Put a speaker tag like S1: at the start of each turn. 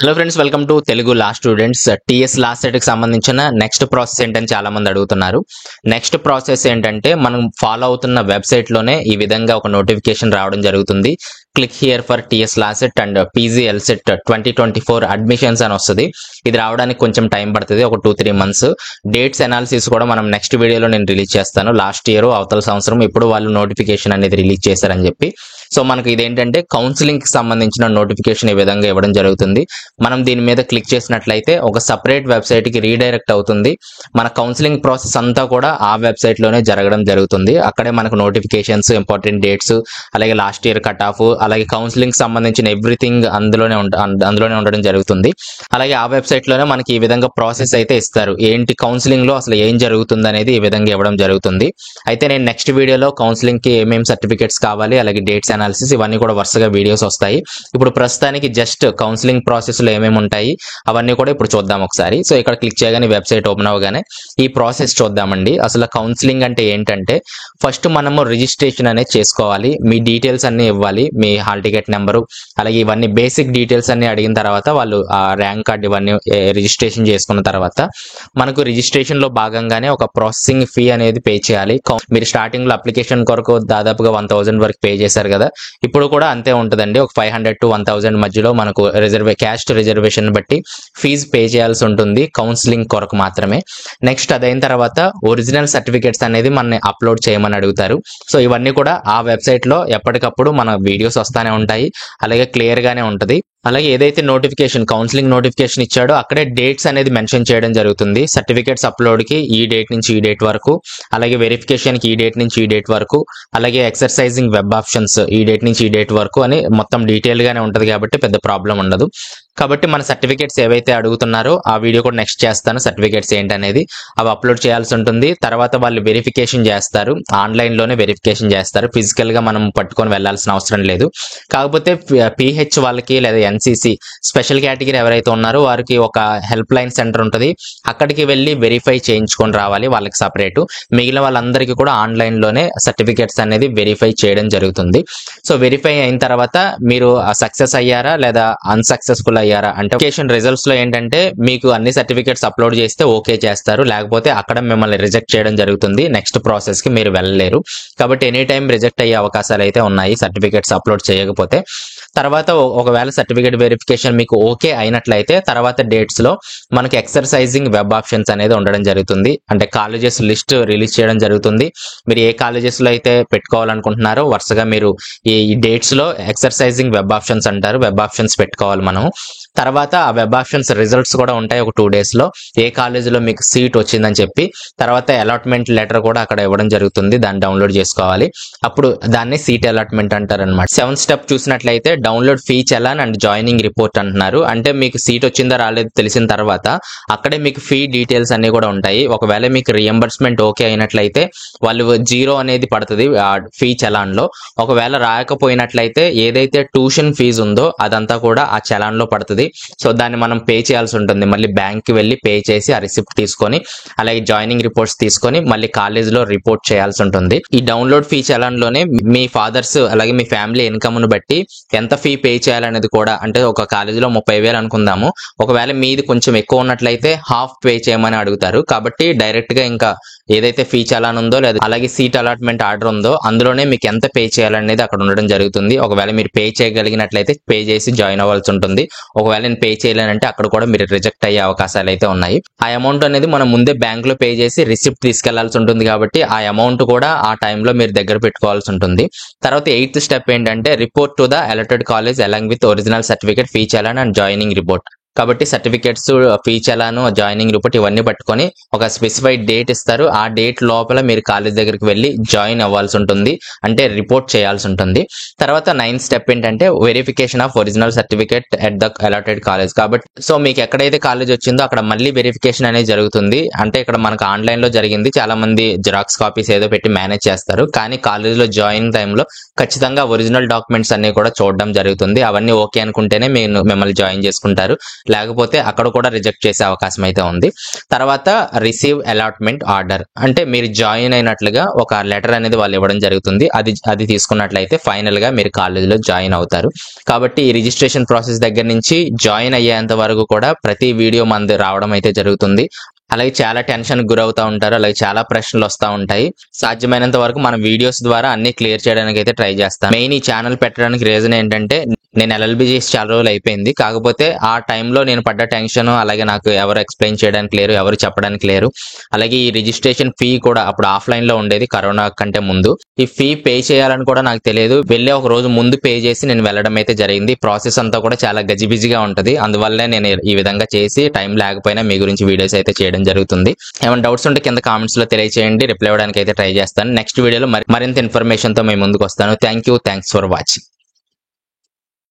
S1: Hello friends, welcome to Telugu law students. TS last set కి సంబంధించిన next process ఏంటని చాలా మంది అడుగుతున్నారు. నెక్స్ట్ ప్రాసెస్ ఏంటంటే మనం ఫాలో అవుతున్న వెబ్సైట్ లోనే ఈ విధంగా ఒక నోటిఫికేషన్ రావడం జరుగుతుంది. Click here for TS last set and PG ఎల్సెట్ 2024 admissions అని వస్తుంది. ఇది రావడానికి కొంచెం టైం పడుతుంది, ఒక 2-3 months. డేట్స్ అనాలిసిస్ కూడా మనం నెక్స్ట్ వీడియోలో నేను రిలీజ్ చేస్తాను. లాస్ట్ ఇయర్ అవతల సంవత్సరం ఇప్పుడు వాళ్ళు నోటిఫికేషన్ అనేది రిలీజ్ చేశారని చెప్పి. సో మనకు ఇదేంటంటే కౌన్సిలింగ్ కి సంబంధించిన నోటిఫికేషన్ ఈ విధంగా ఇవ్వడం జరుగుతుంది. మనం దీని మీద క్లిక్ చేసినట్లయితే ఒక సపరేట్ వెబ్సైట్ కి రీడైరెక్ట్ అవుతుంది. మన కౌన్సిలింగ్ ప్రాసెస్ అంతా కూడా ఆ వెబ్సైట్ లోనే జరగడం జరుగుతుంది. అక్కడే మనకు నోటిఫికేషన్స్, ఇంపార్టెంట్ డేట్స్, అలాగే లాస్ట్ ఇయర్ కట్ ఆఫ్, అలాగే కౌన్సిలింగ్ సంబంధించిన ఎవ్రీథింగ్ అందులోనే ఉండడం జరుగుతుంది. అలాగే ఆ వెబ్సైట్ లోనే మనకి ఈ విధంగా ప్రాసెస్ అయితే ఇస్తారు. ఏంటి కౌన్సిలింగ్ లో అసలు ఏం జరుగుతుంది అనేది ఈ విధంగా ఇవ్వడం జరుగుతుంది. అయితే నేను నెక్స్ట్ వీడియోలో కౌన్సిలింగ్ కి ఏమేమి సర్టిఫికేట్స్ కావాలి, అలాగే డేట్స్ అనాలిసిస్, ఇవన్నీ కూడా వరుసగా వీడియోస్ వస్తాయి. ఇప్పుడు ప్రస్తుతానికి జస్ట్ కౌన్సిలింగ్ ప్రాసెస్ లో ఏమేమి ఉంటాయి అవన్నీ కూడా ఇప్పుడు చూద్దాం ఒకసారి. సో ఇక్కడ క్లిక్ చేయగానే వెబ్సైట్ ఓపెన్ అవగానే ఈ ప్రాసెస్ చూద్దామండి. అసలు కౌన్సిలింగ్ అంటే ఏంటంటే ఫస్ట్ మనము రిజిస్ట్రేషన్ అనేది చేసుకోవాలి. మీ డీటెయిల్స్ అన్ని ఇవ్వాలి, మీ హాల్ టికెట్ నెంబరు, అలాగే ఇవన్నీ బేసిక్ డీటెయిల్స్ అన్ని అడిగిన తర్వాత వాళ్ళు ఆ ర్యాంక్ కార్డ్ ఇవన్నీ రిజిస్ట్రేషన్ చేసుకున్న తర్వాత మనకు రిజిస్ట్రేషన్ లో భాగంగానే ఒక ప్రాసెసింగ్ ఫీ అనేది పే చేయాలి. మీరు స్టార్టింగ్ లో అప్లికేషన్ కొరకు దాదాపుగా 1000 వరకు పే చేశారు కదా, ఇప్పుడు కూడా అంతే ఉంటుందండి. ఒక 500 to 1000 మధ్యలో మనకు క్యాస్ట్ రిజర్వేషన్ బట్టి ఫీజు పే చేయాల్సి ఉంటుంది కౌన్సిలింగ్ కొరకు మాత్రమే. నెక్స్ట్ అదైన తర్వాత ఒరిజినల్ సర్టిఫికేట్స్ అనేది మనని అప్లోడ్ చేయమని అడుగుతారు. సో ఇవన్నీ కూడా ఆ వెబ్సైట్ లో ఎప్పటికప్పుడు మన వీడియోస్ వస్తానే ఉంటాయి, అలాగే క్లియర్ గానే ఉంటది. అలాగే ఏదైతే కౌన్సిలింగ్ నోటిఫికేషన్ ఇచ్చాడో అక్కడే డేట్స్ అనేది మెన్షన్ చేయడం జరుగుతుంది. సర్టిఫికేట్స్ అప్లోడ్ కి ఈ డేట్ నుంచి ఈ డేట్ వరకు, అలాగే వెరిఫికేషన్ కి ఈ డేట్ నుంచి ఈ డేట్ వరకు, అలాగే ఎక్సర్సైజింగ్ వెబ్ ఆప్షన్స్ ఈ డేట్ నుంచి ఈ డేట్ వరకు అని మొత్తం డీటెయిల్ గానే ఉంటది కాబట్టి పెద్ద ప్రాబ్లం ఉండదు. కాబట్టి మన సర్టిఫికేట్స్ ఏవైతే అడుగుతున్నారో ఆ వీడియో కూడా నెక్స్ట్ చేస్తాను. సర్టిఫికేట్స్ ఏంటనేది అవి అప్లోడ్ చేయాల్సి ఉంటుంది. తర్వాత వాళ్ళు వెరిఫికేషన్ చేస్తారు, ఆన్లైన్ లోనే వెరిఫికేషన్ చేస్తారు, ఫిజికల్ గా మనం పట్టుకొని వెళ్లాల్సిన అవసరం లేదు. కాకపోతే పిహెచ్ వాళ్ళకి లేదా ఎన్సిసి స్పెషల్ కేటగిరీ ఎవరైతే ఉన్నారో వారికి ఒక హెల్ప్ లైన్ సెంటర్ ఉంటుంది, అక్కడికి వెళ్ళి వెరిఫై చేయించుకొని రావాలి వాళ్ళకి సపరేట్. మిగిలిన వాళ్ళందరికీ కూడా ఆన్లైన్ లోనే సర్టిఫికేట్స్ అనేది వెరిఫై చేయడం జరుగుతుంది. సో వెరిఫై అయిన తర్వాత మీరు సక్సెస్ అయ్యారా లేదా అన్సక్సెస్ఫుల్ అయ్యారా అంటే అప్లికేషన్ రిజల్ట్స్ లో ఏంటంటే మీకు అన్ని సర్టిఫికేట్స్ అప్లోడ్ చేస్తే ఓకే చేస్తారు, లేకపోతే అక్కడ మిమ్మల్ని రిజెక్ట్ చేయడం జరుగుతుంది. నెక్స్ట్ ప్రాసెస్ కి మీరు వెళ్ళలేరు. కాబట్టి ఎనీ టైం రిజెక్ట్ అయ్యే అవకాశాలు అయితే ఉన్నాయి సర్టిఫికేట్స్ అప్లోడ్ చేయకపోతే. తర్వాత ఒకవేళ సర్టిఫికేట్ వెరిఫికేషన్ మీకు ఓకే అయినట్లయితే తర్వాత డేట్స్ లో మనకి ఎక్సర్సైజింగ్ వెబ్ ఆప్షన్స్ అనేది ఉండడం జరుగుతుంది. అంటే కాలేజెస్ లిస్ట్ రిలీజ్ చేయడం జరుగుతుంది. మీరు ఏ కాలేజెస్ లో అయితే పెట్టుకోవాలనుకుంటున్నారో వరుసగా మీరు ఈ డేట్స్ లో ఎక్సర్సైజింగ్ వెబ్ ఆప్షన్స్ అంటారు, వెబ్ ఆప్షన్స్ పెట్టుకోవాలి మనం. తర్వాత ఆ వెబ్ ఆప్షన్స్ రిజల్ట్స్ కూడా ఉంటాయి ఒక 2 days లో, ఏ కాలేజీలో మీకు సీట్ వచ్చిందని చెప్పి. తర్వాత అలాట్మెంట్ లెటర్ కూడా అక్కడ ఇవ్వడం జరుగుతుంది, దాన్ని డౌన్లోడ్ చేసుకోవాలి. అప్పుడు దాన్ని సీట్ అలాట్మెంట్ అంటారు అనమాట. 7th స్టెప్ చూసినట్లయితే download fee challan and joining report అంటున్నారు. అంటే మీకు సీట్ వచ్చిందా రాలేదు తెలిసిన తర్వాత అక్కడే మీకు ఫీ డీటెయిల్స్ అన్ని కూడా ఉంటాయి. ఒకవేళ మీకు రియంబర్స్మెంట్ ఓకే అయినట్లయితే వాళ్ళు 0 అనేది పడుతుంది ఆ ఫీ చలాన్ లో. ఒకవేళ రాకపోయినట్లయితే ఏదైతే ట్యూషన్ ఫీజు ఉందో అదంతా కూడా ఆ చలాన్ లో పడుతుంది. సో దాన్ని మనం పే చేయాల్సి ఉంటుంది. మళ్ళీ బ్యాంక్ కి వెళ్ళి పే చేసి ఆ రిసిప్ట్ తీసుకొని, అలాగే జాయినింగ్ రిపోర్ట్స్ తీసుకొని మళ్ళీ కాలేజ్ లో రిపోర్ట్ చేయాల్సి ఉంటుంది. ఈ డౌన్లోడ్ ఫీ చలాన్ లోనే మీ ఫాదర్స్ అలాగే మీ ఫ్యామిలీ ఇన్కమ్ ను బట్టి ఎంత ఫీ పే చేయాలనేది కూడా, అంటే ఒక కాలేజీలో 30,000 అనుకుందాము, ఒకవేళ మీది కొంచెం ఎక్కువ ఉన్నట్లయితే హాఫ్ పే చేయమని అడుగుతారు. కాబట్టి డైరెక్ట్ గా ఇంకా ఏదైతే ఫీ చలాన్ ఉందో లేదా అలాగే సీట్ అలాట్మెంట్ ఆర్డర్ ఉందో అందులోనే మీకు ఎంత పే చేయాలనేది అక్కడ ఉండడం జరుగుతుంది. ఒకవేళ మీరు పే చేయగలిగినట్లయితే పే చేసి జాయిన్ అవ్వాల్సి ఉంటుంది. ఒకవేళ నేను పే చేయలేనంటే అక్కడ కూడా మీరు రిజెక్ట్ అయ్యే అవకాశాలు అయితే ఉన్నాయి. ఆ అమౌంట్ అనేది మనం ముందే బ్యాంక్ లో పే చేసి రిసిప్ట్ తీసుకెళ్లాల్సి ఉంటుంది. కాబట్టి ఆ అమౌంట్ కూడా ఆ టైంలో మీరు దగ్గర పెట్టుకోవాల్సి ఉంటుంది. తర్వాత 8th స్టెప్ ఏంటంటే report to the allotted college along with original certificate, fee challan and joining report. కాబట్టి certificates, fee challan, joining report ఇవన్నీ పట్టుకొని ఒక స్పెసిఫైడ్ డేట్ ఇస్తారు. ఆ డేట్ లోపల మీరు కాలేజ్ దగ్గరికి వెళ్ళి జాయిన్ అవ్వాల్సి ఉంటుంది, అంటే రిపోర్ట్ చేయాల్సి ఉంటుంది. తర్వాత 9th స్టెప్ ఏంటంటే verification of original certificate at the allotted college. కాబట్టి సో మీకు ఎక్కడైతే కాలేజ్ వచ్చిందో అక్కడ మళ్ళీ వెరిఫికేషన్ అనేది జరుగుతుంది. అంటే ఇక్కడ మనకు ఆన్లైన్ లో జరిగింది, చాలా మంది జిరాక్స్ కాపీస్ ఏదో పెట్టి మేనేజ్ చేస్తారు, కానీ కాలేజ్ లో జాయిన్ టైంలో ఖచ్చితంగా ఒరిజినల్ డాక్యుమెంట్స్ అన్ని కూడా చూడడం జరుగుతుంది. అవన్నీ ఓకే అనుకుంటేనే మిమ్మల్ని జాయిన్ చేసుకుంటారు. లేకపోతే అక్కడ కూడా రిజెక్ట్ చేసే అవకాశం అయితే ఉంది. తర్వాత రిసీవ్ అలాట్మెంట్ ఆర్డర్, అంటే మీరు జాయిన్ అయినట్లుగా ఒక లెటర్ అనేది వాళ్ళు ఇవ్వడం జరుగుతుంది. అది తీసుకున్నట్లయితే ఫైనల్ గా మీరు కాలేజీలో జాయిన్ అవుతారు. కాబట్టి ఈ రిజిస్ట్రేషన్ ప్రాసెస్ దగ్గర నుంచి జాయిన్ అయ్యేంత వరకు కూడా ప్రతి వీడియో మనది రావడం అయితే జరుగుతుంది. అలాగే చాలా టెన్షన్ గురవుతా ఉంటారు, అలాగే చాలా ప్రశ్నలు వస్తూ ఉంటాయి. సాధ్యమైనంత వరకు మన వీడియోస్ ద్వారా అన్ని క్లియర్ చేయడానికి అయితే ట్రై చేస్తాను. మెయిన్ ఈ ఛానల్ పెట్టడానికి రీజన్ ఏంటంటే నేను LLB చేసి చాలా రోజులు అయిపోయింది. కాకపోతే ఆ టైంలో నేను పడ్డ టెన్షన్, అలాగే నాకు ఎవరు ఎక్స్ప్లెయిన్ చేయడానికి లేరు, ఎవరు చెప్పడానికి లేరు. అలాగే ఈ రిజిస్ట్రేషన్ ఫీ కూడా అప్పుడు ఆఫ్లైన్ లో ఉండేది, కరోనా కంటే ముందు. ఈ ఫీ పే చేయాలని కూడా నాకు తెలియదు. వెళ్ళే ఒక రోజు ముందు పే చేసి నేను వెళ్ళడం అయితే జరిగింది. ప్రాసెస్ అంతా కూడా చాలా గజిబిజిగా ఉంటది. అందువల్లనే నేను ఈ విధంగా చేసి టైం లేకపోయినా మీ గురించి వీడియోస్ అయితే చేయడం జరుగుతుంది. ఏమైనా డౌట్స్ ఉంటే కింద కామెంట్స్ లో తెలియజేయండి, రిప్లై ఇవ్వడానికి అయితే ట్రై చేస్తాను. నెక్స్ట్ వీడియోలో మరింత ఇన్ఫర్మేషన్ తో మేము ముందుకు వస్తాను. Thanks for watching.